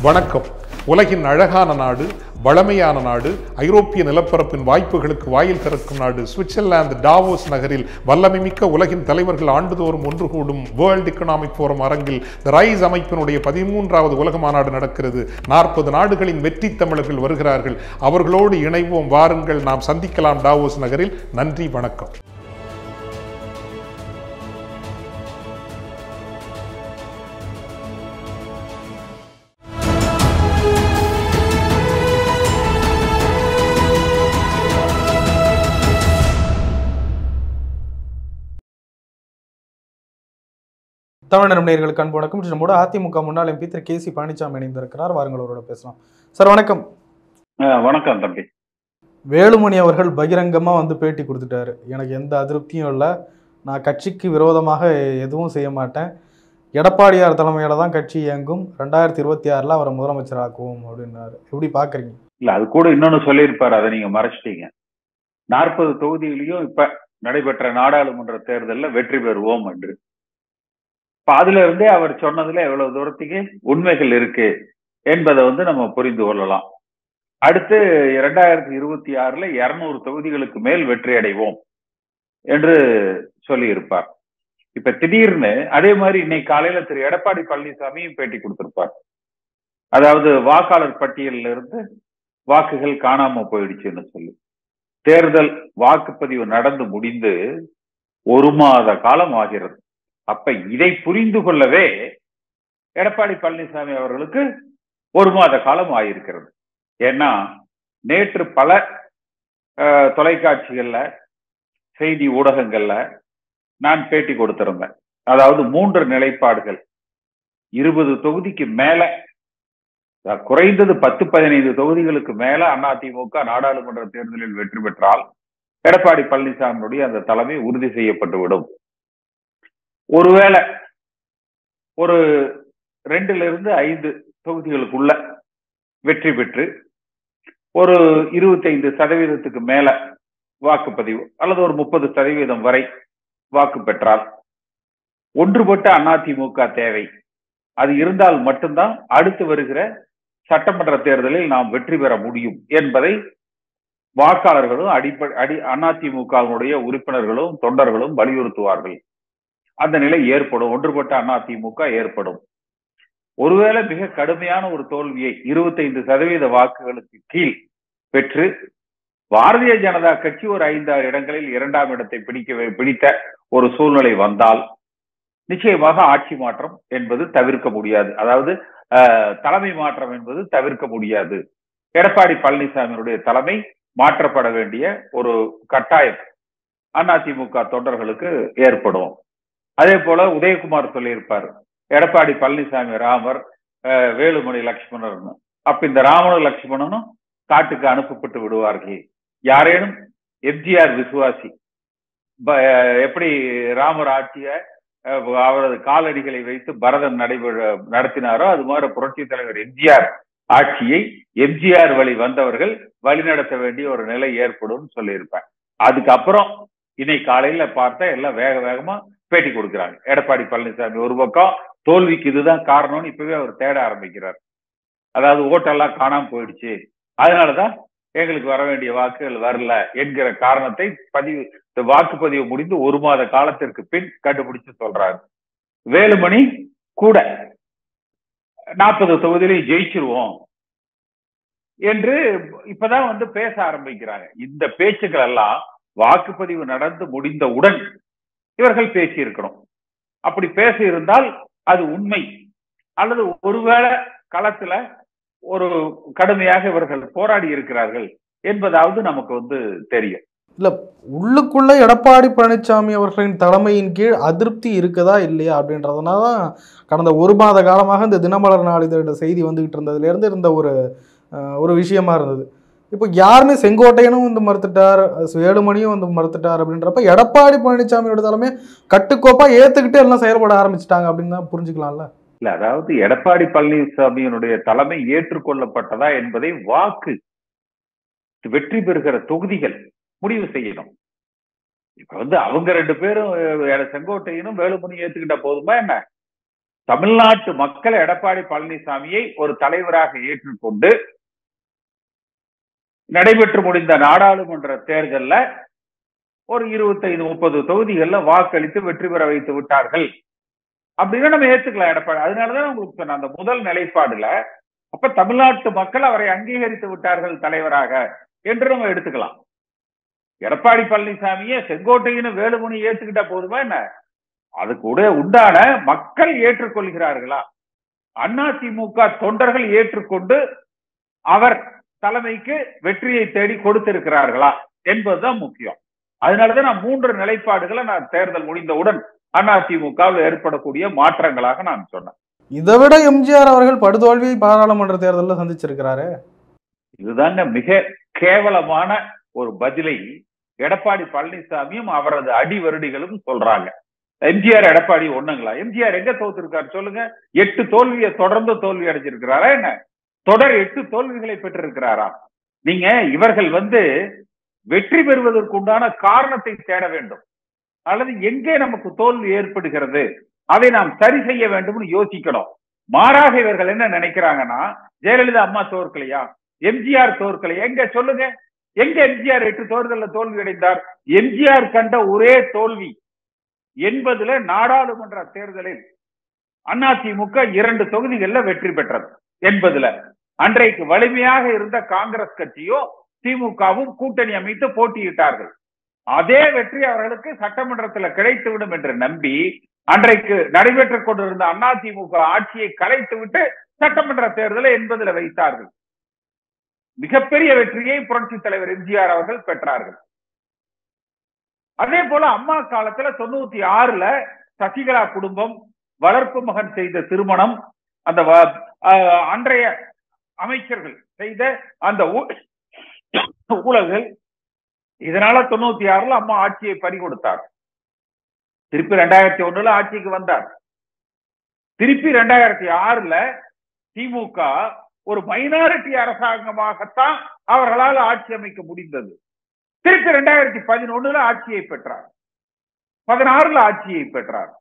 வணக்கம். உலகின் அழகான நாடு, வளமையான நாடு, ஐரோப்பிய நிலப்பரப்பின் வாய்ப்புகளுக்கு வாயில் திறக்கும் நாடு சுவிட்சர்லாந்து டாவோஸ் நகரில் வல்லமைமிக்க உலகின் தலைவர்கள் ஆண்டுதோறும் ஒன்று கூடும் வேர்ல்ட் எக்கனாமிக் ஃபோரம் அரங்கில் தி ரைஸ் அமைப்பினுடைய 13வது உலக மாநாடு நடக்கிறது. 40 நாடுகளின் வெற்றி தமிழர்கள் வருகிறார்கள். அவர்களோடு இணைவோம், வாருங்கள், நாம் சந்திக்கலாம் டாவோஸ் நகரில். நன்றி, வணக்கம். தமிழ் நேயர்களுக்கு அன்பு வணக்கம். நம்மோட அதிமுக முன்னாள் எம்பி திரு கே.சி. பழனிசாமி இணைந்திருக்கிறார். வாருங்கள், அவரோட பேசலாம். சார் வணக்கம். வணக்கம் தம்பி. வேலுமணி அவர்கள் பகிரங்கமா பேட்டி கொடுத்துட்டாரு. எனக்கு எந்த அதிருப்தியும் இல்லை, நான் கட்சிக்கு விரோதமாக எதுவும் செய்ய மாட்டேன், எடப்பாடியார் தலைமையில தான் கட்சி இயங்கும், 2026 அவரை முதலமைச்சர் ஆக்குவோம் அப்படின்னாரு. எப்படி பாக்குறீங்க? இல்ல, அது கூட இன்னொன்னு சொல்லியிருப்பாரு, அதை நீங்க மறைச்சிட்டீங்க. 40 தொகுதியிலையும் இப்ப நடைபெற்ற நாடாளுமன்ற தேர்தலில் வெற்றி பெறுவோம் என்று. அதுல இருந்தே அவர் சொன்னதுல எவ்வளவு தூரத்துக்கு உண்மைகள் இருக்கு என்பதை நம்ம புரிந்து கொள்ளலாம். அடுத்து 2026 200 தொகுதிகளுக்கு மேல் வெற்றி அடைவோம் என்று சொல்லி இருப்பார். இப்ப திடீர்னு அதே மாதிரி இன்னைக்கு காலையில திரு எடப்பாடி பழனிசாமியும் பேட்டி கொடுத்திருப்பார். அதாவது வாக்காளர் பட்டியலில் இருந்து வாக்குகள் காணாம போயிடுச்சுன்னு சொல்லி. தேர்தல் வாக்குப்பதிவு நடந்து முடிந்து 1 மாத காலம் ஆகிறது. அப்ப இதை புரிந்து கொள்ளவே எடப்பாடி பழனிசாமி அவர்களுக்கு 1 மாத காலம் ஆகியிருக்கிறது. ஏன்னா நேற்று பல தொலைக்காட்சிகள்ல, செய்தி ஊடகங்கள்ல நான் பேட்டி கொடுத்திருந்தேன். அதாவது 3 நிலைப்பாடுகள், 20 தொகுதிக்கு மேல, குறைந்தது 10-15 தொகுதிகளுக்கு மேல அதிமுக நாடாளுமன்ற தேர்தலில் வெற்றி பெற்றால் எடப்பாடி பழனிசாமியுடைய அந்த தலைமை உறுதி செய்யப்பட்டுவிடும். ஒருவேளை ஒரு 2-5 தொகுதிகளுக்குள்ள வெற்றி பெற்று ஒரு 25% மேல வாக்குப்பதிவு அல்லது ஒரு 30% வரை வாக்கு பெற்றால் ஒன்றுபட்ட அதிமுக தேவை. அது இருந்தால் மட்டும்தான் அடுத்து வருகிற சட்டமன்ற தேர்தலில் நாம் வெற்றி பெற முடியும் என்பதை வாக்காளர்களும் அதிமுகவினுடைய உறுப்பினர்களும் தொண்டர்களும் வலியுறுத்துவார்கள். அந்த நிலை ஏற்படும், ஒன்றுபட்ட அதிமுக ஏற்படும். ஒருவேளை மிக கடுமையான ஒரு தோல்வியை 25% வாக்குகளுக்கு கீழ் பெற்று பாரதிய ஜனதா கட்சி ஒரு 5-6 இடங்களில் 2ஆம் இடத்தை பிடித்த ஒரு சூழ்நிலை வந்தால் நிச்சயமாக ஆட்சி மாற்றம் என்பது தவிர்க்க முடியாது. அதாவது தலைமை மாற்றம் என்பது தவிர்க்க முடியாது. எடப்பாடி பழனிசாமியினுடைய தலைமை மாற்றப்பட வேண்டிய ஒரு கட்டாயம் அதிமுக தொண்டர்களுக்கு ஏற்படும். அதே போல உதயகுமார் சொல்லியிருப்பார், எடப்பாடி பழனிசாமி ராமர், வேலுமணி லட்சுமணர். அப்ப இந்த ராமனும் லட்சுமணனும் காட்டுக்கு அனுப்பப்பட்டு விடுவார்கள். யாரேனும் எம்ஜிஆர் விசுவாசி எப்படி ராமர் ஆட்சிய அவரது காலடிகளை வைத்து பரதன் நடத்தினாரோ, அது மாதிரி புரட்சி தலைவர் எம்ஜிஆர் ஆட்சியை எம்ஜிஆர் வழி வந்தவர்கள் வழிநடத்த வேண்டிய ஒரு நிலை ஏற்படும் சொல்லியிருப்பேன். அதுக்கப்புறம் இன்னைக்கு காலையில பார்த்தா எல்லாம் வேக வேகமா பேட்டி கொடுக்கிறாங்க. எடப்பாடி பழனிசாமி ஒரு பக்கம் தோல்விக்கு இதுதான் காரணம்னு இப்பவே அவர் தேட ஆரம்பிக்கிறார். அதாவது ஓட்டெல்லாம் காணாம போயிடுச்சு, அதனாலதான் எங்களுக்கு வர வேண்டிய வாக்குகள் வரல என்கிற காரணத்தை வாக்குப்பதிவு முடிந்து 1 மாத காலத்திற்கு பின் கண்டுபிடிச்சு சொல்றாரு. வேலுமணி கூட 40 தொகுதியிலையும் ஜெயிச்சிருவோம் என்று இப்பதான் பேச ஆரம்பிக்கிறாங்க. இந்த பேச்சுக்கள் எல்லாம் வாக்குப்பதிவு நடந்து முடிந்தவுடன் இவர்கள் பேசி இருக்கணும். அப்படி பேசி இருந்தால் அது உண்மை. அல்லது ஒருவேளை களத்துல ஒரு கடுமையாக இவர்கள் போராடி இருக்கிறார்கள் என்பதாவது நமக்கு தெரியும். இல்ல, உள்ளுக்குள்ள எடப்பாடி பழனிசாமி அவர்களின் தலைமையின் கீழ் அதிருப்தி இருக்குதா இல்லையா அப்படின்றதுனாலதான் கடந்த 1 மாத காலமாக இந்த தினமலர் நாளிதழோட செய்தி வந்துகிட்டு இருந்ததுல இருந்து இருந்த ஒரு விஷயமா இருந்தது. இப்போ யாருமே செங்கோட்டையனும் மறுத்துட்டார், வேலுமணியும் மறுத்துட்டார் அப்படின்றப்ப எடப்பாடி பழனிசாமியோட தலைமை கட்டுக்கோப்பா ஏத்துக்கிட்டு எல்லாம் செயல்பட ஆரம்பிச்சுட்டாங்க அப்படின்னு தான் புரிஞ்சுக்கலாம்ல. இல்ல, அதாவது எடப்பாடி பழனிசாமியினுடைய தலைமை ஏற்றுக்கொள்ளப்பட்டதா என்பதை வாக்கு வெற்றி பெறுகிற தொகுதிகள் முடிவு செய்யணும். இப்ப அவங்க 2 பேரும் செங்கோட்டையனும் வேலுமணி ஏத்துக்கிட்ட போதுமா என்ன? தமிழ்நாட்டு மக்கள் எடப்பாடி பழனிசாமியை ஒரு தலைவராக ஏற்றுக்கொண்டு நடைபெற்று முடிந்த நாடாளுமன்ற தேர்தலில் ஒரு 25-30 தொகுதிகள்ல வாக்களித்து வெற்றி பெற வைத்து விட்டார்கள் அப்படின்னு நம்ம ஏத்துக்கலாம் எடப்பாடி. அதனாலதான் உங்களுக்கு சொன்ன அந்த முதல் நிலைப்பாடுல அப்ப தமிழ்நாட்டு மக்கள் அவரை அங்கீகரித்து விட்டார்கள் தலைவராக என்று நம்ம எடுத்துக்கலாம். எடப்பாடி பழனிசாமியை செங்கோட்டையின்னு வேலுமணி ஏற்றுக்கிட்டா போதுமா என்ன? அது கூட உண்டான மக்கள் ஏற்றுக்கொள்கிறார்களா? அதிமுக தொண்டர்கள் ஏற்றுக்கொண்டு அவர் தலைமைக்கு வெற்றியை தேடி கொடுத்திருக்கிறார்களா என்பதுதான் முக்கியம். அதனாலதான் நான் 3 நிலைப்பாடுகளை நான் தேர்தல் முடிந்தவுடன் அதிமுகவில் ஏற்படக்கூடிய மாற்றங்களாக நான் சொன்னேன். இதை விட எம்ஜிஆர் அவர்கள் படுதோல்வியை பாராளுமன்ற தேர்தலில் சந்திச்சிருக்கிறாரு. இதுதாங்க மிக கேவலமான ஒரு பதிலை எடப்பாடி பழனிசாமியும் அவரது அடிவருடிகளும் சொல்றாங்க. எம்ஜிஆர் எடப்பாடி ஒண்ணுங்களா? எம்ஜிஆர் எங்க தோத்திருக்காரு சொல்லுங்க? 8 தோல்வியை தொடர்ந்து தோல்வி அடைஞ்சிருக்கிறாரா என்ன? தொடர் 8 தோல்விகளை பெற்றிருக்கிறாரா? நீங்க இவர்கள் வெற்றி பெறுவதற்கு உண்டான காரணத்தை தேட வேண்டும், அல்லது எங்கே நமக்கு தோல்வி ஏற்படுகிறது அதை நாம் சரி செய்ய வேண்டும்னு யோசிக்கணும். மாறாக இவர்கள் என்ன நினைக்கிறாங்கன்னா, ஜெயலலிதா அம்மா தோற்கலையா, எம்ஜிஆர் தோற்கலையா? எங்க சொல்லுங்க, எங்க எம்ஜிஆர் 8 தேர்தலில் தோல்வி அடைந்தார்? எம்ஜிஆர் கண்ட ஒரே தோல்வி 80 நாடாளுமன்ற தேர்தலில் அதிமுக 2 தொகுதிகளில் வெற்றி பெற்றது. 80 அன்றைக்கு வலிமையாக இருந்த காங்கிரஸ் கட்சியோ திமுகவும் கூட்டணி அமைத்து போட்டியிட்டார்கள். அதே வெற்றி அவர்களுக்கு சட்டமன்றத்தில் கிடைத்துவிடும் என்று நம்பி அன்றைக்கு நடைபெற்றுக் கொண்டிருந்த அதிமுக ஆட்சியை கலைத்துவிட்டு சட்டமன்ற தேர்தலை 80 வைத்தார்கள். மிகப்பெரிய வெற்றியை புரட்சி தலைவர் எம்ஜிஆர் அவர்கள் பெற்றார்கள். அதே போல அம்மா காலத்துல 96 சசிகலா குடும்பம் வளர்ப்பு மகன் செய்த திருமணம், அந்த அன்றைய அமைச்சர்கள் செய்த அந்த ஊழல்கள், இதனால 96 அம்மா ஆட்சியை பறி கொடுத்தார். திருப்பி 2001 ஆட்சிக்கு வந்தார். திருப்பி 2006 திமுக ஒரு மைனாரிட்டி அரசாங்கமாகத்தான் அவர்களால் ஆட்சி அமைக்க முடிந்தது. திருப்பி 2011 ஆட்சியை பெற்றார், 16 ஆட்சியை பெற்றார்.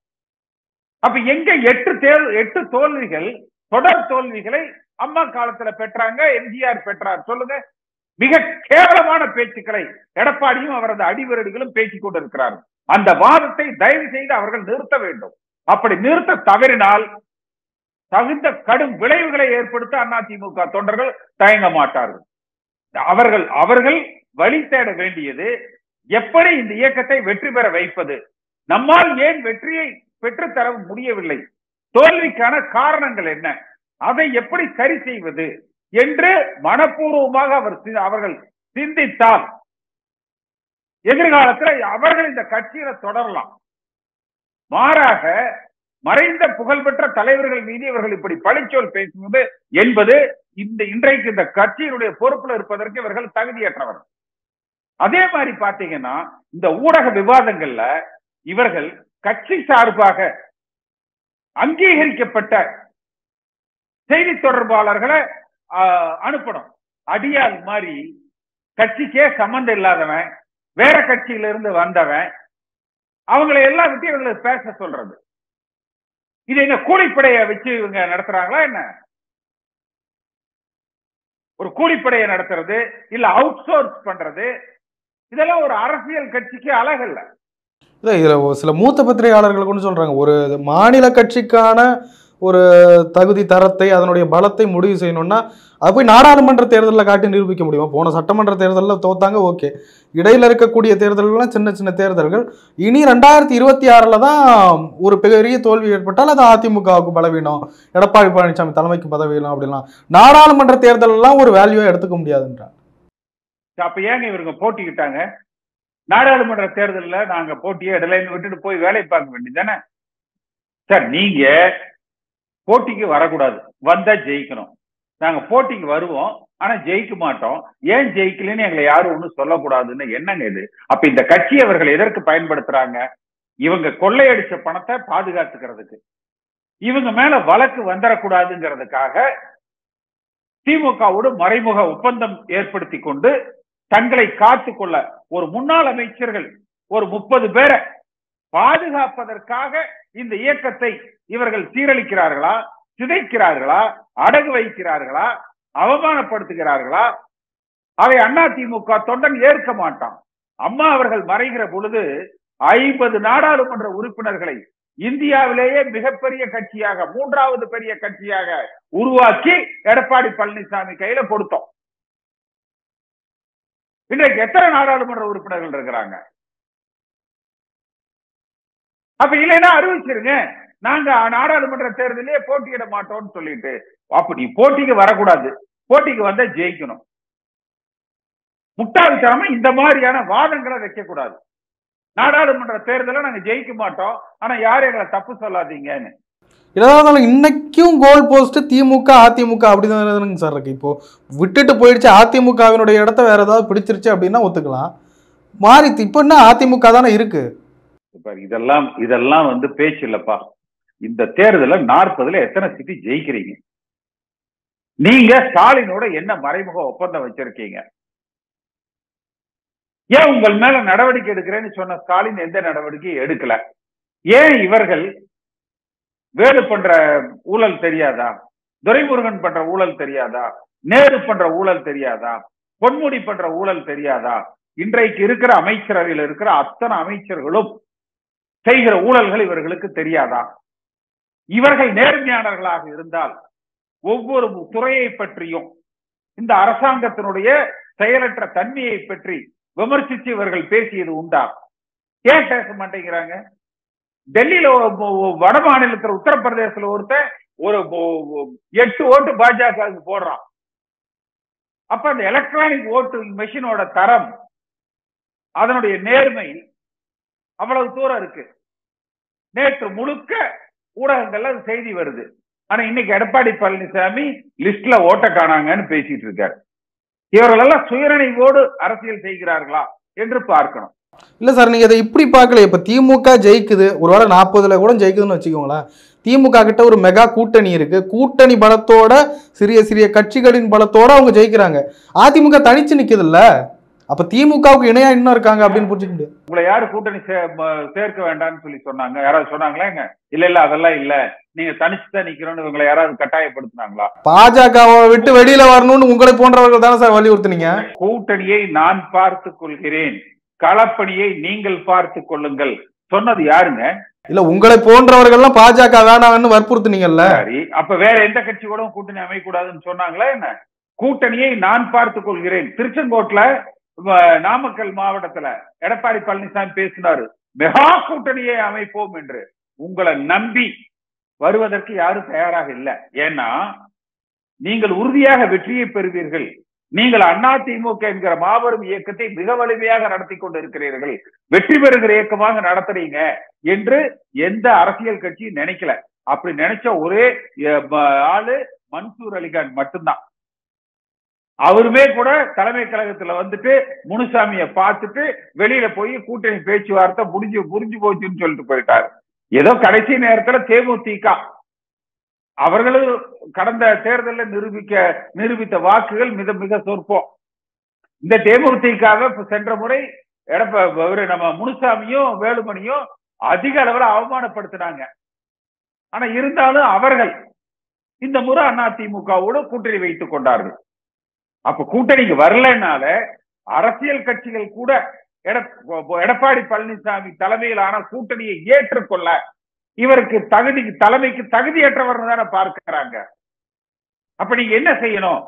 அப்ப எங்க 8 தோல்விகள், தொடர் தோல்விகளை அம்மா காலத்துல பெற்றாங்க, எம்ஜிஆர் பெற்றார் சொல்லுங்க? மிக கேவலமான பேச்சுக்களை எடப்பாடியும் அவரது அடிவருடிகளும் பேசிக் கொண்டிருக்கிறார்கள். அந்த வாதத்தை தயவு செய்து அவர்கள் நிறுத்த வேண்டும். அப்படி நிறுத்த தவறினால் தகுந்த கடும் விளைவுகளை ஏற்படுத்த அதிமுக தொண்டர்கள் தயங்க மாட்டார்கள். அவர்கள் வழி தேட வேண்டியது எப்படி இந்த இயக்கத்தை வெற்றி பெற வைப்பது, நம்மால் ஏன் வெற்றியை பெற்றுத்தர முடியவில்லை, தோல்விக்கான காரணங்கள் என்ன, அதை எப்படி சரி செய்வது என்று மனப்பூர்வமாக அவர்கள் சிந்தித்தால் எதிர்காலத்தில் அவர்கள் இந்த கட்சியில தொடரலாம். மாறாக மறைந்த புகழ்பெற்ற தலைவர்கள் மீது இவர்கள் இப்படி பழிச்சொல் பேசுவது என்பது இன்றைக்கு இந்த கட்சியினுடைய பொறுப்புல இருப்பதற்கு இவர்கள் தகுதியற்றவர்கள். அதே மாதிரி பாத்தீங்கன்னா இந்த ஊடக விவாதங்கள்ல இவர்கள் கட்சி சார்பாக அங்கீகரிக்கப்பட்ட செய்தி தொடர்பாளர்களை அனுப்பணும். அடியால் மாதிரி கட்சிக்கே சம்பந்தம் இல்லாதவன், வேற கட்சியில இருந்து வந்தவன், அவங்களை எல்லாம் விட்டு இவங்களுக்கு பேச சொல்றது. இது என்ன கூலிப்படையை வச்சு இவங்க நடத்துறாங்களா என்ன? ஒரு கூலிப்படையை நடத்துறது இல்ல அவுட் சோர்ஸ் பண்றது, இதெல்லாம் ஒரு அரசியல் கட்சிக்கு அழகல்ல. இதுல சில மூத்த பத்திரிகையாளர்கள் கொண்டு சொல்றாங்க, ஒரு மாநில கட்சிக்கான ஒரு தகுதி தரத்தை அதனுடைய பலத்தை முடிவு செய்யணும்னா அது போய் நாடாளுமன்ற தேர்தலில் காட்டி நிரூபிக்க முடியுமா? போன சட்டமன்ற தேர்தலில் தோத்தாங்க, ஓகே. இடையில இருக்கக்கூடிய தேர்தல்கள்லாம் சின்ன சின்ன தேர்தல்கள். இனி 2026 தான் ஒரு பெரிய தோல்வி ஏற்பட்டால் அது அதிமுகவுக்கு பலவீனம், எடப்பாடி பழனிசாமி தலைமைக்கு பதவியிலும் அப்படிலாம் நாடாளுமன்ற தேர்தல் எல்லாம் ஒரு வேல்யூவா எடுத்துக்க முடியாதுன்றாங்க. அப்ப ஏங்க இவங்க போட்டிக்கிட்டாங்க? நாடாளுமன்ற தேர்தலில் நாங்க போட்டியை இடலைன்னு விட்டுட்டு போய் வேலை பார்க்க வேண்டியதானே சார்? நீங்க போட்டிக்கு வரக்கூடாது, வந்தா ஜெயிக்கணும். நாங்க போட்டிக்கு வருவோம், ஆனா ஜெயிக்க மாட்டோம். ஏன் ஜெயிக்கலன்னு எங்களை யாரும் ஒண்ணும் சொல்லக்கூடாதுன்னு என்னங்க இது? அப்ப இந்த கட்சி அவர்கள் எதற்கு பயன்படுத்துறாங்க? இவங்க கொள்ளையடிச்ச பணத்தை பாதுகாத்துக்கிறதுக்கு, இவங்க மேல வழக்கு வந்துடக்கூடாதுங்கிறதுக்காக திமுகவோடு மறைமுக ஒப்பந்தம் ஏற்படுத்தி கொண்டு தங்களை காத்துக்கொள்ள ஒரு முன்னாள் அமைச்சர்கள் ஒரு 30 பேரை பாதுகாப்பதற்காக இந்த இயக்கத்தை இவர்கள் சீரழிக்கிறார்களா, சிதைக்கிறார்களா, அடகு வைக்கிறார்களா, அவமானப்படுத்துகிறார்களா? அதை அதிமுக தொண்டன் ஏற்க மாட்டான். அம்மா அவர்கள் மறைகிற பொழுது 50 நாடாளுமன்ற உறுப்பினர்களை இந்தியாவிலேயே மிகப்பெரிய கட்சியாக, 3வது பெரிய கட்சியாக உருவாக்கி எடப்பாடி பழனிசாமி கையில கொடுத்தோம். இன்றைக்கு எத்தனை நாடாளுமன்ற உறுப்பினர்கள் இருக்கிறாங்க? அப்ப இல்லைன்னா அறிவிச்சிருங்க, நாங்க நாடாளுமன்ற தேர்தலே போட்டியிட மாட்டோம்னு சொல்லிட்டு. அப்படி போட்டிக்கு வரக்கூடாது, போட்டிக்கு வந்தா ஜெயிக்கணும். முட்டாள்தனமா இந்த மாதிரியான வாதங்களை வைக்க கூடாது. நாடாளுமன்ற தேர்தலை நாங்க ஜெயிக்க மாட்டோம், ஆனா யாரும் எங்களை தப்பு சொல்லாதீங்கன்னு. ஏதாவது இன்னைக்கும் கோல் போஸ்ட் திமுக அதிமுக அப்படிதான் சார் இருக்கு. இப்போ விட்டுட்டு போயிடுச்சு, அதிமுகவினுடைய இடத்த வேற ஏதாவது பிடிச்சிருச்சு அப்படின்னா ஒத்துக்கலாம். மாறி இப்போ என்ன அதிமுக தானே இருக்கு. இதெல்லாம் பேச்சு இல்லப்பா. இந்த தேர்தல 40ல எத்தனை சீட்டு ஜெயிக்கிறீங்க? நீங்க ஸ்டாலினோட என்ன மறைமுக ஒப்பந்தம் வச்சிருக்கீங்க? ஏன் உங்கள் மேல நடவடிக்கை எடுக்கிறேன்னு சொன்ன ஸ்டாலின் எந்த நடவடிக்கையும் எடுக்கல? ஏன் இவர்கள் வேலு பண்ற ஊழல் தெரியாதா? துரைமுருகன் பண்ற ஊழல் தெரியாதா? நேரு பண்ற ஊழல் தெரியாதா? பொன்முடி பண்ற ஊழல் தெரியாதா? இன்றைக்கு இருக்கிற அமைச்சரவையில் இருக்கிற அத்தனை அமைச்சர்களும் செய்கிற ஊழல்கள் இவர்களுக்கு தெரியாதா? இவர்கள் நேர்மையாளர்களாக இருந்தால் ஒவ்வொரு துறையை பற்றியும் இந்த அரசாங்கத்தினுடைய செயலற்ற தன்மையை பற்றி விமர்சித்து இவர்கள் பேசியது உண்டா? ஏன் பேச மாட்டேங்கிறாங்க? டெல்லியில வட மாநிலத்தில் உத்தரப்பிரதேசத்துல ஒருத்தன் ஒரு 8 ஓட்டு பாஜகவுக்கு போடுறான். அப்ப அந்த எலக்ட்ரானிக் ஓட்டு மெஷினோட தரம், அதனுடைய நேர்மை அவ்வளவு தூரம் இருக்கு. நேற்று முழுக்க ஊடகங்கள்ல செய்தி வருது. ஆனா இன்னைக்கு எடப்பாடி பழனிசாமி லிஸ்ட்ல ஓட்ட காணாங்கன்னு பேசிட்டு இருக்காரு. இவர்கள் எல்லாம் சுயநினைவோடு அரசியல் செய்கிறார்களா என்று பார்க்கணும். இல்ல சார், நீங்க இதை இப்படி பார்க்கல. இப்ப திமுக ஜெயிக்குது, ஒருவேளை 40ல கூட ஜெயிக்குதுன்னு வச்சுக்கோங்களேன். திமுக கிட்ட ஒரு மெகா கூட்டணி இருக்கு. கூட்டணி பலத்தோட சிறிய சிறிய கட்சிகளின் பலத்தோட அவங்க ஜெயிக்கிறாங்க. அதிமுக தனிச்சு நிக்குது இல்ல, அப்ப திமுகவுக்கு இணையா இன்னும் இருக்காங்க அப்படின்னு புரிஞ்சுக்க முடியாது. உங்களை யாரு கூட்டணி சேர்க்க வேண்டாம்னு சொல்லி சொன்னாங்க? யாராவது சொன்னாங்களா? இல்ல அதெல்லாம் இல்ல, நீங்க தனிச்சுதான் நிக்கணும்னு உங்களை யாராவது கட்டாயப்படுத்தினாங்களா? பாஜகவை விட்டு வெளியில வரணும்னு உங்களை போன்றவர்கள் தானே சார் வலியுறுத்தினீங்க. கூட்டணியை நான் பார்த்துக் கொள்கிறேன், களப்பணியை நீங்கள் பார்த்துக் கொள்ளுங்கள் சொன்னது யாருங்க? இல்ல, உங்களை போன்றவர்கள் பாஜக வேணாம்னு வற்புறுத்தினீங்கல்ல. சரி, அப்ப வேற எந்த கட்சி கூட கூட்டணி அமையக்கூடாதுன்னு சொன்னாங்களா என்ன? கூட்டணியை நான் பார்த்துக் கொள்கிறேன். திருச்செங்கோட்டுல, நாமக்கல் மாவட்டத்துல எடப்பாடி பழனிசாமி பேசினாரு, மெகா கூட்டணியை அமைப்போம் என்று. உங்களை நம்பி வருவதற்கு யாரும் தயாராக இல்லை. ஏன்னா நீங்கள் உறுதியாக வெற்றியை பெறுவீர்கள். நீங்கள் அதிமுக என்கிற மாபெரும் இயக்கத்தை மிக வலிமையாக நடத்தி கொண்டு இருக்கிறீர்கள், வெற்றி பெறுகிற இயக்கமாக நடத்துறீங்க என்று எந்த அரசியல் கட்சியும் நினைக்கல. அப்படி நினைச்ச ஒரே ஆளு மன்சூர் அலிகான் மட்டும்தான். அவருமே கூட தலைமை கழகத்துல முனுசாமியை பார்த்துட்டு வெளியில போய் கூட்டணி பேச்சுவார்த்தை புரிஞ்சு போச்சுன்னு சொல்லிட்டு போயிட்டாரு. ஏதோ கடைசி நேரத்துல தேமுதிக அவர்களும் கடந்த தேர்தலில் நிரூபித்த வாக்குகள் மிக மிக சொற்பம். இந்த தேமுதிகவை சென்ற முறை நம்ம முனுசாமியும் வேலுமணியும் அதிக அளவில் அவமானப்படுத்தினாங்க. ஆனா இருந்தாலும் அவர்கள் இந்த முறை அதிமுகவோடு கூட்டணி வைத்துக் கொண்டார்கள். அப்ப கூட்டணிக்கு வரலனால அரசியல் கட்சிகள் கூட எடப்பாடி பழனிசாமி தலைமையிலான கூட்டணியை ஏற்றுக்கொள்ள இவருக்கு தலைமைக்கு தகுதியற்றவர் தானே பார்க்கிறாங்க. அப்ப நீங்க என்ன செய்யணும்?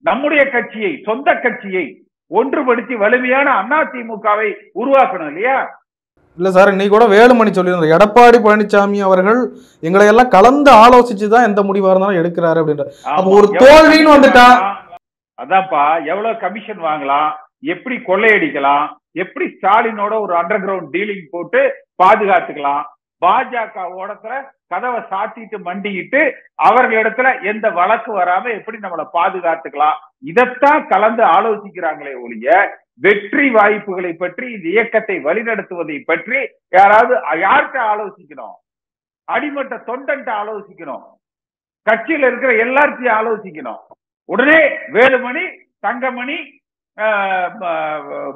நம்முடைய கட்சியை, சொந்த கட்சியை ஒன்றுபடுத்தி வலிமையான அதிமுகவை உருவாக்கணும் இல்லையா? இல்ல சார், இன்னைக்கு கூட வேலுமணி சொல்லியிருந்தார், எடப்பாடி பழனிசாமி அவர்கள் எங்களை எல்லாம் கலந்து ஆலோசிச்சுதான் எந்த முடிவா இருந்தாலும் எடுக்கிறாரு அப்படின்ற. அப்ப ஒரு தோல்வின்னு வந்துட்டா அதான்ப்பா, எவ்வளவு கமிஷன் வாங்கலாம், எப்படி கொள்ளையடிக்கலாம், எப்படி ஸ்டாலினோட ஒரு அண்டர் கிரவுண்ட் டீலிங் போட்டு பாதுகாத்துக்கலாம், பாஜக ஓடத்துல கதவை சாத்திட்டு மண்டிக்கிட்டு அவர்களிடத்துல எந்த வழக்கு வராம எப்படி நம்மளை பாதுகாத்துக்கலாம், இதைத்தான் கலந்து ஆலோசிக்கிறாங்களே ஒழிய வெற்றி வாய்ப்புகளை பற்றி, இந்த இயக்கத்தை வழிநடத்துவதை பற்றி யார்கிட்ட ஆலோசிக்கணும்? அடிமட்ட தொண்டன்ட்ட ஆலோசிக்கணும், கட்சியில இருக்கிற எல்லாத்தையும் ஆலோசிக்கணும். உடனே வேலுமணி, தங்கமணி,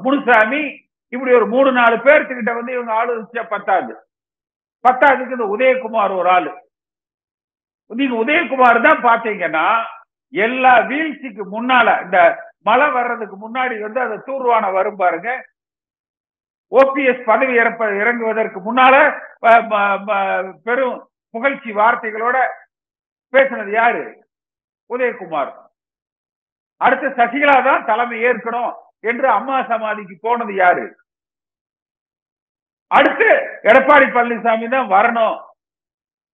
முனுசாமி, இப்படி ஒரு 3-4 பேர்த்துக்கிட்ட வந்து இவங்க ஆளு வச்சா பத்தாதுக்கு இந்த உதயகுமார் ஒரு ஆளு. நீங்க உதயகுமார் தான் பாத்தீங்கன்னா எல்லா வீழ்ச்சிக்கு முன்னால, இந்த மழை வர்றதுக்கு முன்னாடி வந்து அந்த தூர்வான வரும் பாருங்க, ஓபிஎஸ் பதவி இறங்குவதற்கு முன்னால பெரும் புகழ்ச்சி வார்த்தைகளோட பேசினது யாரு? உதயகுமார். அடுத்து சசிகலா தான் தலைமை ஏற்கணும் என்று அம்மா சமாதிக்கு போனது யாரு? அடுத்து எடப்பாடி பழனிசாமி தான் வரணும்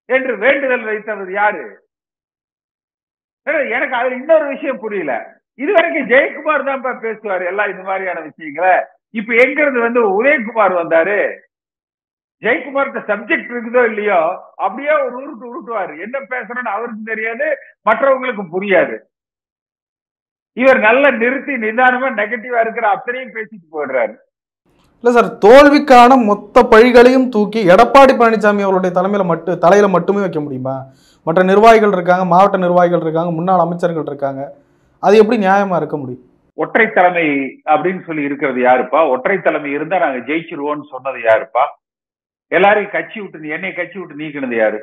என்று வேண்டுதல் வைத்தவர் யாரு? எனக்கு அதுல இன்னொரு விஷயம் புரியல. இதுவரைக்கும் ஜெயக்குமார் தான் பேசுவாரு எல்லாம் இந்த மாதிரியான விஷயங்களை. இப்ப எங்க இருந்து வந்து உதயகுமார் வந்தாரு? ஜெயக்குமாருக்கு சப்ஜெக்ட் இருக்குதோ இல்லையோ அப்படியே ஒரு உருட்டுவாரு. என்ன பேசணும்னு அவருக்கு தெரியாது, மற்றவங்களுக்கும் புரியாது. இவர் நல்லா நிறுத்தி நிதானமா நெகட்டிவா இருக்கிற அத்தனையும் பேசிட்டு போயிடுறாரு. இல்ல சார், தோல்விக்கான மொத்த பழிகளையும் தூக்கி எடப்பாடி பழனிசாமி அவருடைய தலையில மட்டுமே வைக்க முடியுமா? மற்ற நிர்வாகிகள் இருக்காங்க, மாவட்ட நிர்வாகிகள் இருக்காங்க, முன்னாள் அமைச்சர்கள் இருக்காங்க. அது எப்படி நியாயமா இருக்க முடியும்? ஒற்றை தலைமை அப்படின்னு சொல்லி இருக்கிறது யாருப்பா? ஒற்றை தலைமை இருந்தா நாங்க ஜெயிச்சிருவோம்னு சொன்னது யாருப்பா? எல்லாரையும் என்னை கட்சி விட்டு நீக்கினது யாரு?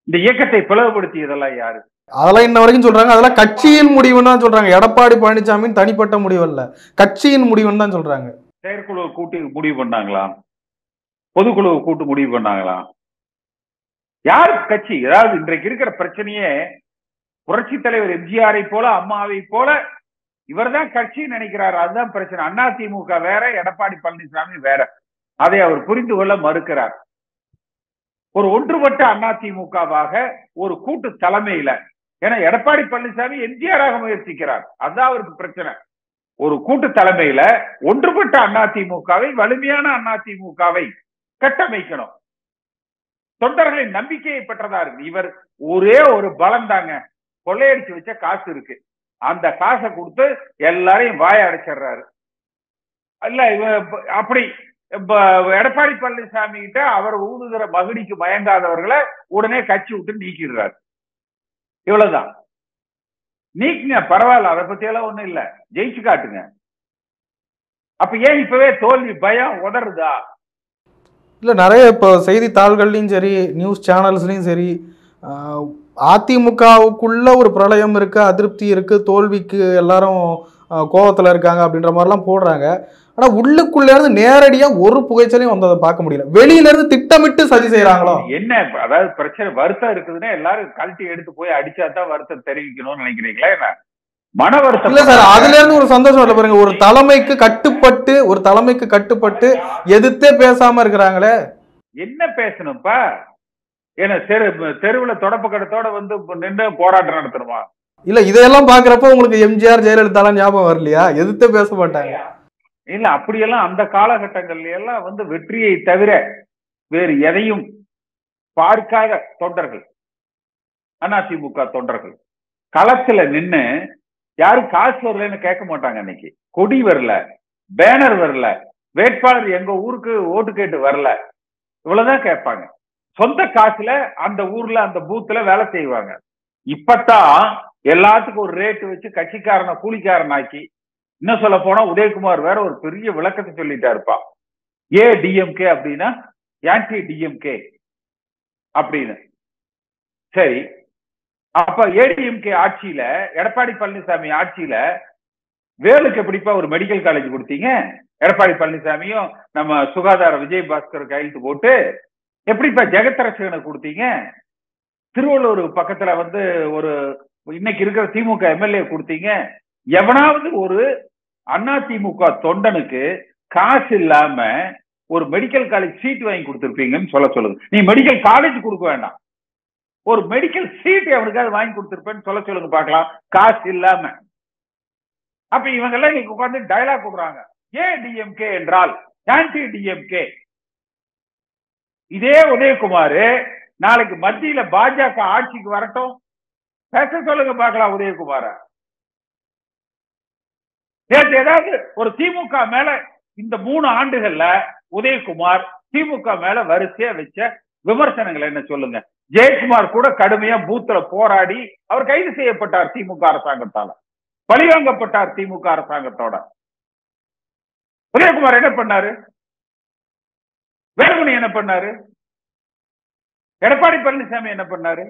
இந்த இயக்கத்தை பிளவுபடுத்தியதெல்லாம் யாரு? அதெல்லாம் இன்ன வரைக்கும் சொல்றாங்க. அதெல்லாம் கட்சியின் முடிவுன்னு தான் சொல்றாங்க. எடப்பாடி பழனிசாமியின் தனிப்பட்ட முடிவு அல்ல, கட்சியின் முடிவுன்னு தான் சொல்றாங்க. செயற்குழு கூட்டி முடிவு பண்ணாங்களா? பொதுக்குழு கூட்டு முடிவு பண்ணாங்களா? யாரு கட்சி? ஏதாவது இன்றைக்கு இருக்கிற பிரச்சனையே புரட்சி தலைவர் எம்ஜிஆரை போல அம்மாவை போல இவர் தான் கட்சின்னு நினைக்கிறாரு. அதுதான் பிரச்சனை. அதிமுக வேற, எடப்பாடி பழனிசாமி வேற. அதை அவர் புரிந்து கொள்ள மறுக்கிறார். ஒரு ஒன்றுபட்ட அதிமுகவாக ஒரு கூட்டு தலைமையில, ஏன்னா எடப்பாடி பழனிசாமி எம்ஜிஆராக முயற்சிக்கிறார், அதுதான் அவருக்கு பிரச்சனை. ஒரு கூட்டு தலைமையில ஒன்றுபட்ட அதிமுகவை, வலிமையான அதிமுகவை கட்டமைக்கணும். தொண்டர்களின் நம்பிக்கையை பெற்றதா இருக்கு. இவர் ஒரே ஒரு பலம் தாங்க, கொள்ளையடிச்சு வச்ச காசு இருக்கு. அந்த காசை கொடுத்து எல்லாரையும் வாய அடைச்சிடுறாரு. இல்ல அப்படி எடப்பாடி பழனிசாமி கிட்ட அவர் ஊதுகிற மகுடிக்கு மயங்காதவர்களை உடனே கட்சி விட்டு நீக்கிடுறாரு. இவ்வளவுதான். நீக்குங்க, பரவாயில்ல, அதை பத்தி எல்லாம் ஒண்ணும் இல்ல, ஜெயிச்சு காட்டுங்க. அப்ப ஏன் இப்பவே தோல்வி பயம் உதறுதா? இல்ல, நிறைய இப்போ செய்தித்தாள்கள்லையும் சரி, நியூஸ் சேனல்ஸ்லையும் சரி, அதிமுகவுக்குள்ள ஒரு பிரளயம் இருக்கு, அதிருப்தி இருக்கு, தோல்விக்கு எல்லாரும் கோபத்துல இருக்காங்க அப்படின்ற மாதிரிலாம் போடுறாங்க. ஆனா உள்ளுக்குள்ள இருந்து நேரடியா ஒரு புகைச்சலையும் வந்ததை பார்க்க முடியல. வெளியில இருந்து திட்டமிட்டு சதி செய்யறாங்களோ என்ன? அதாவது பிரச்சனை வருத்தம் இருக்குதுன்னா எல்லாரும் கழட்டி எடுத்து போய் அடிச்சாதான் வருத்தம் தெரிவிக்கணும்னு நினைக்கிறீங்களா? என்ன மன வருத்தம் இல்ல சார், அதுல இருந்து ஒரு சந்தோஷம் இல்ல பாருங்க. ஒரு தலைமைக்கு கட்டுப்பட்டு எதிர்த்தே பேசாம இருக்கிறாங்களே. என்ன பேசணும்ப்பா? ஏன்னா தெருவுல தொடப்பு கடத்தோட வந்து நின்று போராட்டம் நடத்தணுமா? இல்ல, இதையெல்லாம் பாக்குறப்ப உங்களுக்கு எம்ஜிஆர் ஜெயலலிதா ஞாபகம் வரலையா? எதிர்த்தே பேச மாட்டாங்க. இல்ல, அப்படியெல்லாம் அந்த காலகட்டங்கள்ல எல்லாம் வந்து வெற்றியை தவிர வேறு எதையும் பார்க்காத தொண்டர்கள், அதிமுக தொண்டர்கள் களத்துல நின்று யாரும் காசு வரலன்னு கேட்க மாட்டாங்க. அன்னைக்கு கொடி வரல, பேனர் வரல, வேட்பாளர் எங்க ஊருக்கு ஓட்டு கேட்டு வரல, இவ்வளவுதான் கேட்பாங்க. சொந்த காசுல அந்த ஊர்ல அந்த பூத்துல வேலை செய்வாங்க. இப்பத்தான் எல்லாத்துக்கும் ஒரு ரேட்டு வச்சு கட்சிக்காரனை கூலிக்காரன் ஆக்கி, இன்னும் சொல்ல போனா உதயகுமார் வேற ஒரு பெரிய விளக்கத்தை சொல்லிட்டாருப்பா. டிஎம்கே அப்படின்னா ஆன்டி டிஎம்கே அப்படின்னு. சரி, அப்ப ஏடிஎம்கே ஆட்சியில, எடப்பாடி பழனிசாமி ஆட்சியில வேலுக்கு எப்படிப்பா ஒரு மெடிக்கல் காலேஜ் கொடுத்தீங்க? எடப்பாடி பழனிசாமியும் நம்ம சுகாதார விஜயபாஸ்கர் கையெழுத்து போட்டு எப்படிப்பா ஜெகத்ரட்சகனை கொடுத்தீங்க? திருவள்ளூர் பக்கத்துல வந்து ஒரு இன்னைக்கு இருக்கிற திமுக எம்எல்ஏ கொடுத்தீங்க. எவனாவது ஒரு அதிமுக தொண்டனுக்கு காசு இல்லாம ஒரு மெடிக்கல் காலேஜ் சீட் வாங்கி கொடுத்திருப்பீங்கன்னு சொல்லுங்க. நீ மெடிக்கல் காலேஜ் கொடுக்க வேண்டாம், ஒரு மெடிக்கல் சீட் அவனுக்காவது வாங்கி கொடுத்திருப்பேன்னு சொல்லுங்க பார்க்கலாம், காசு இல்லாம. அப்ப இவங்க எல்லாம் இன்னைக்கு உட்கார்ந்து டயலாக் கொடுறாங்க. டிஎம்கே என்றால் ஆன்டி டிஎம்கே. இதே உதயகுமார் நாளைக்கு மத்தியில பாஜக ஆட்சிக்கு வரட்டும், பேச சொல்லுங்க பார்க்கலாம் உதயகுமார. நேற்று ஏதாவது ஒரு திமுக மேல இந்த 3 ஆண்டுகள்ல உதயகுமார் திமுக மேல வரிசையா வச்ச விமர்சனங்கள் என்ன சொல்லுங்க? ஜெயக்குமார் கூட கடுமையா பூத்துல போராடி அவர் கைது செய்யப்பட்டார் திமுக அரசாங்கத்தால, பழிவாங்கப்பட்டார் திமுக அரசாங்கத்தோட. உதயகுமார் என்ன பண்ணாரு? வேலுமணி என்ன பண்ணாரு? எடப்பாடி பழனிசாமி என்ன பண்ணாரு?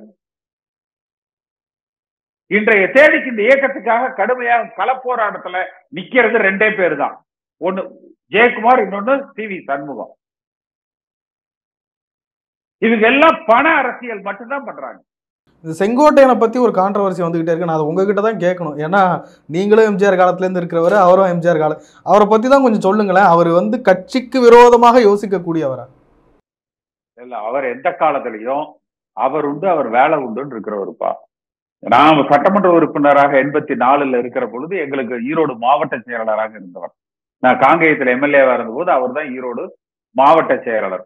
இன்றைய தேதிக்கு இந்த இயக்கத்துக்காக கடுமையாக கள போராட்டத்துல நிக்கிறது 2 பேர் தான். ஒண்ணு ஜெயக்குமார், இன்னொன்னு சி.வி. சண்முகம். இவங்க எல்லாம் பண அரசியல் மட்டும்தான் பண்றாங்க. இந்த செங்கோட்டையனை பத்தி ஒரு கான்ட்ரவர்சி வந்துகிட்டே இருக்கு. நான் அதை உங்ககிட்ட தான் கேட்கணும். ஏன்னா நீங்களும் எம்ஜிஆர் காலத்துல இருந்து இருக்கிறவர், அவரும் எம்ஜிஆர் காலம். அவரை பத்தி தான் கொஞ்சம் சொல்லுங்களேன். அவர் கட்சிக்கு விரோதமாக யோசிக்கக்கூடியவரா? இல்ல, அவர் எந்த காலத்திலையும் அவர் உண்டு அவர் வேலை உண்டுன்னு இருக்கிறவருப்பா. நான் சட்டமன்ற உறுப்பினராக 84ல் இருக்கிற பொழுது எங்களுக்கு ஈரோடு மாவட்ட செயலாளராக இருந்தவர். நான் காங்கேயத்தில் எம்எல்ஏவா இருந்த போது அவர் தான் ஈரோடு மாவட்ட செயலாளர்.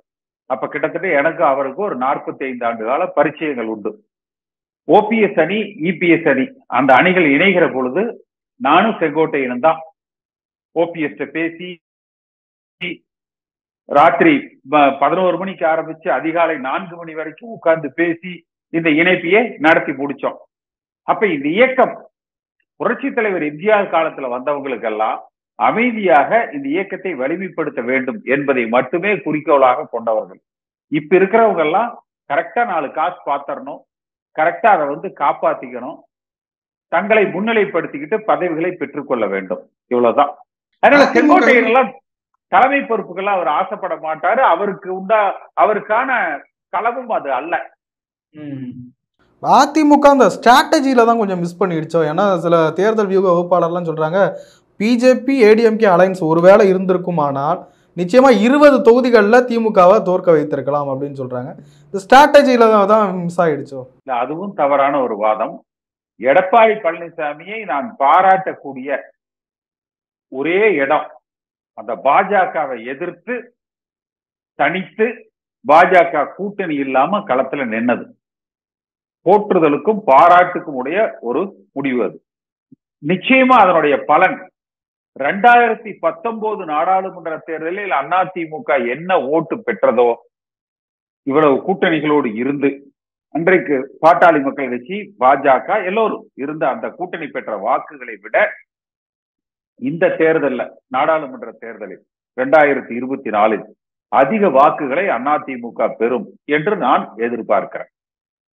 அப்ப கிட்டத்தட்ட எனக்கு அவருக்கு ஒரு 45 ஆண்டு கால பரிச்சயங்கள் உண்டு. ஓபிஎஸ் அணி, இபிஎஸ் அணி, அந்த அணிகள் இணைகிற பொழுது நானும் செங்கோட்டையனும் தான் ஓபிஎஸ் பேசி ராத்திரி 11 மணிக்கு ஆரம்பிச்சு அதிகாலை 4 மணி வரைக்கும் உட்கார்ந்து பேசி இந்த இணைப்பையே நடத்தி முடிச்சோம். அப்ப இந்த இயக்கம் புரட்சி தலைவர் எம்ஜிஆர் காலத்துல வந்தவங்களுக்கெல்லாம் அமைதியாக இந்த இயக்கத்தை வலிமைப்படுத்த வேண்டும் என்பதை மட்டுமே குறிக்கோளாக கொண்டவர்கள். இப்ப இருக்கிறவங்க எல்லாம் கரெக்டா 4 காசு பாத்தரணும், கரெக்டா அதை காப்பாத்திக்கணும், தங்களை முன்னிலைப்படுத்திக்கிட்டு பதவிகளை பெற்றுக்கொள்ள வேண்டும், இவ்வளவுதான். அதனால செங்கோட்டையன் எல்லாம் தலைமை பொறுப்புகள்லாம் அவர் ஆசைப்பட மாட்டாரு. அவருக்கான களமும் அது அல்ல. அதிமுக அந்த ஸ்ட்ராட்டஜியில தான் கொஞ்சம் மிஸ் பண்ணிடுச்சோ. ஏன்னா சில தேர்தல் வியூக வகுப்பாளர்லாம் சொல்றாங்க, பிஜேபி ஏடிஎம்கே அலைன்ஸ் ஒருவேளை இருந்திருக்குமானால் நிச்சயமா 20 தொகுதிகளில் திமுகவை தோற்க வைத்திருக்கலாம் அப்படின்னு சொல்றாங்க. இந்த ஸ்ட்ராட்டஜியில தான் மிஸ் ஆயிடுச்சோ. அதுவும் தவறான ஒரு வாதம். எடப்பாடி பழனிசாமியை நான் பாராட்டக்கூடிய ஒரே இடம் அந்த பாஜகவை எதிர்த்து தனித்து பாஜக கூட்டணி இல்லாம களத்துல நின்னது. போற்றுதலுக்கும் பாராட்டுக்கும் உடைய ஒரு முடிவு அது. நிச்சயமா அதனுடைய பலன் 2019 நாடாளுமன்ற தேர்தலில் அதிமுக என்ன ஓட்டு பெற்றதோ, இவ்வளவு கூட்டணிகளோடு இருந்து அன்றைக்கு பாட்டாளி மக்கள் கட்சி, பாஜக எல்லோரும் இருந்த அந்த கூட்டணி பெற்ற வாக்குகளை விட இந்த தேர்தலில், நாடாளுமன்ற தேர்தலில் 2024 அதிக வாக்குகளை அதிமுக பெறும் என்று நான் எதிர்பார்க்கிறேன்.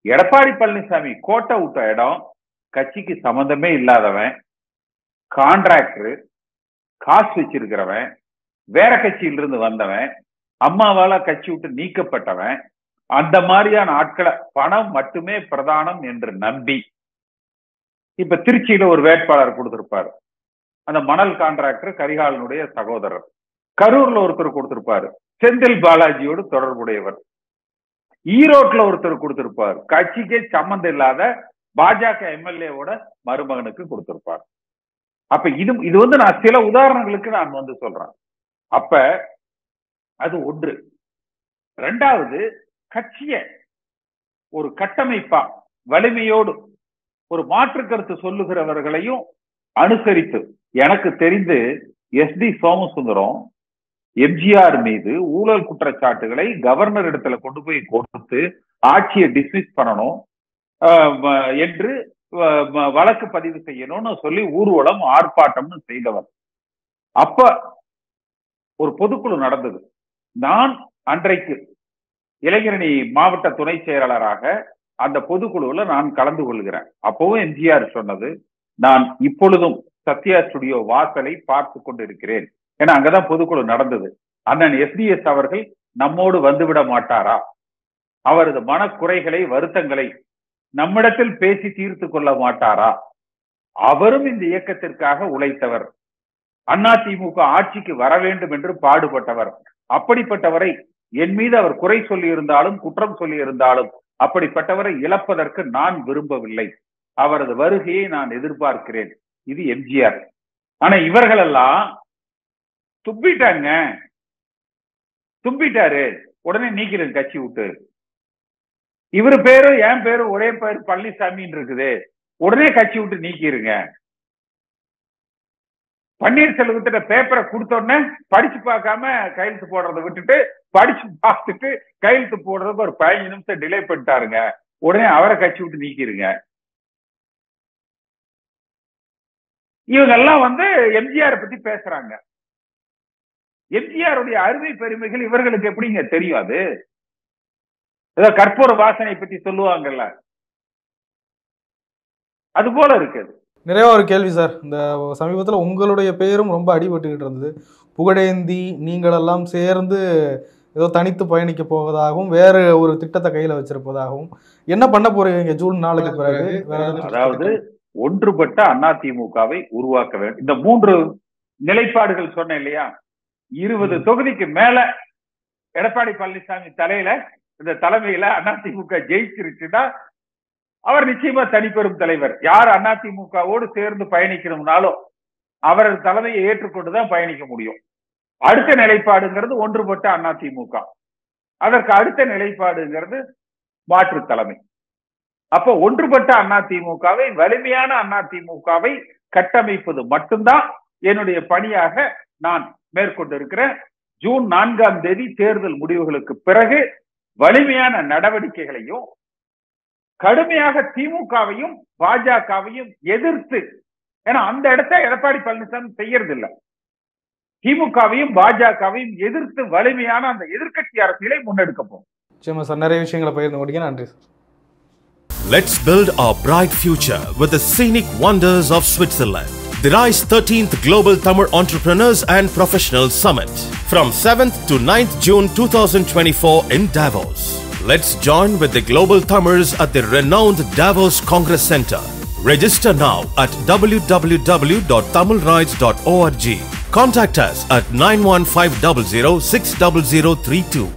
எடப்பாடி பழனிசாமி கோட்டை விட்ட இடம் கட்சிக்கு சம்பந்தமே இல்லாதவன், கான்ட்ராக்டர், காசு வச்சிருக்கிறவன், வேற கட்சியிலிருந்து வந்தவன், அம்மாவால கட்சி விட்டு நீக்கப்பட்டவன், அந்த மாதிரியான ஆட்களை பணம் மட்டுமே பிரதானம் என்று நம்பி இப்ப திருச்சியில ஒரு வேட்பாளர் கொடுத்திருப்பாரு. அந்த மணல் கான்ட்ராக்டர் கரிகாலனுடைய சகோதரர். கரூர்ல ஒருத்தர் கொடுத்திருப்பாரு, செந்தில் பாலாஜியோடு தொடர்புடையவர். ஈரோட்ல ஒருத்தர் கொடுத்திருப்பார், கட்சிக்கே சம்பந்தம் இல்லாத பாஜக எம்எல்ஏவோட மருமகனுக்கு கொடுத்திருப்பார். அப்ப இது நான் சில உதாரணங்களுக்கு நான் சொல்றேன். அப்ப அது ஒன்று. 2வது, கட்சிய ஒரு கட்டமைப்பா வலிமையோடு ஒரு மாற்று கருத்து சொல்லுகிறவர்களையும் அனுசரித்து, எனக்கு தெரிந்து SD சோமசுந்தரம் எம்ஜிஆர் மீது ஊழல் குற்றச்சாட்டுகளை கவர்னர் இடத்துல கொண்டு போய் கொடுத்து ஆட்சியை டிஸ்மிஸ் பண்ணணும் என்று வழக்கு பதிவு செய்யணும்னு சொல்லி ஊர்வலம் ஆர்ப்பாட்டம்னு செய்தவர். அப்ப ஒரு பொதுக்குழு நடந்தது. நான் அன்றைக்கு இளைஞரணி மாவட்ட துணை செயலாளராக அந்த பொதுக்குழுவுல நான் கலந்து கொள்கிறேன். அப்பவும் எம்ஜிஆர் சொன்னது, நான் இப்பொழுதும் சத்யா ஸ்டுடியோ வாசலை பார்த்து கொண்டிருக்கிறேன். ஏன்னா அங்கதான் பொதுக்குழு நடந்தது. அண்ணன் SDS அவர்கள் நம்மோடு வந்துவிட மாட்டாரா? அவரது மனக்குறைகளை, வருத்தங்களை நம்மிடத்தில் பேசி தீர்த்து கொள்ள மாட்டாரா? அவரும் இந்த இயக்கத்திற்காக உழைத்தவர், அதிமுக ஆட்சிக்கு வர வேண்டும் என்று பாடுபட்டவர். அப்படிப்பட்டவரை என் மீது அவர் குறை சொல்லி இருந்தாலும், குற்றம் சொல்லி இருந்தாலும், அப்படிப்பட்டவரை இழப்பதற்கு நான் விரும்பவில்லை. அவரது வருகையை நான் எதிர்பார்க்கிறேன். இது எம்ஜிஆர். ஆனா இவர்களெல்லாம் துப்பிட்டாங்க, தும்பிட்டாரு, உடனே நீக்கிறேன் கட்சி விட்டு. இவரு பேரு என் பேரு ஒரே பேரு பழனிசாமின்னு இருக்குது, உடனே கட்சி விட்டு நீக்கிருங்க. பன்னீர்செல்வத்திட்ட பேப்பரை கொடுத்தோடனே படிச்சு பார்க்காம கையெழுத்து போடுறதை விட்டுட்டு படிச்சு பார்த்துட்டு கையெழுத்து போடுறதுக்கு ஒரு 15 நிமிஷம் டிலே பண்ணிட்டாருங்க, உடனே அவரை கட்சி விட்டு நீக்கிருங்க. இவங்க எல்லாம் எம்ஜிஆர் பத்தி பேசுறாங்க. எம்ஜிஆருடைய அருமை பெருமைகள் இவர்களுக்கு எப்படிங்க தெரியும்? அது ஏதோ கற்பூர வாசனை பத்தி சொல்லுவாங்கல்ல, அது போல இருக்குது. நிறைய ஒரு கேள்வி சார், இந்த சமீபத்தில் உங்களுடைய பெயரும் ரொம்ப அடிபட்டுக்கிட்டு இருந்தது. புகழேந்தி நீங்களெல்லாம் சேர்ந்து ஏதோ தனித்து பயணிக்க போவதாகவும் வேறு ஒரு திட்டத்தை கையில வச்சிருப்பதாகவும், என்ன பண்ண போறீங்க ஜூன் 4க்கு பிறகு? அதாவது ஒன்றுபட்ட அதிமுகவை உருவாக்க வேண்டும். இந்த 3 நிலைப்பாடுகள் சொன்னேன் இல்லையா? 20 தொகுதிக்கு மேல எடப்பாடி பழனிசாமி தலைமையில அதிமுக ஜெயிச்சிருச்சுன்னா அவர் நிச்சயமா தனிப்பெரும் தலைவர். யார் அதிமுகவோடு சேர்ந்து பயணிக்கணும்னாலும் அவரது தலைமையை ஏற்றுக்கொண்டுதான் பயணிக்க முடியும். அடுத்த நிலைப்பாடுங்கிறது ஒன்றுபட்ட அதிமுக, அதற்கு அடுத்த நிலைப்பாடுங்கிறது மாற்று தலைமை. அப்போ ஒன்றுபட்ட அதிமுகவை, வலிமையான அதிமுகவை கட்டமைப்பது மட்டும்தான் என்னுடைய பணியாக நான் மேற்கொண்டிருக்கிறேன். ஜூன் 4ஆம் தேதி தேர்தல் முடிவுகளுக்கு பிறகு வலிமையான நடவடிக்கைகளையும் கடுமையாக திமுகவையும் பாஜகவையும் எதிர்த்து, ஏன்னா அந்த இடத்தை எடப்பாடி பழனிசாமி செய்யறது இல்லை, திமுகவையும் பாஜகவையும் எதிர்த்து வலிமையான அந்த எதிர்க்கட்சி அரசியலை முன்னெடுக்க போகும். சார் நிறைய விஷயங்களை பகிர்ந்து கொண்டீங்க, நன்றி sir. Let's build our bright future with the scenic wonders of Switzerland. The RISE 13th Global Tamil Entrepreneurs and Professionals Summit from 7th to 9th June 2024 in Davos. Let's join with the global Tamils at the renowned Davos Congress Center. Register now at www.tamilrides.org. Contact us at 91500 60032.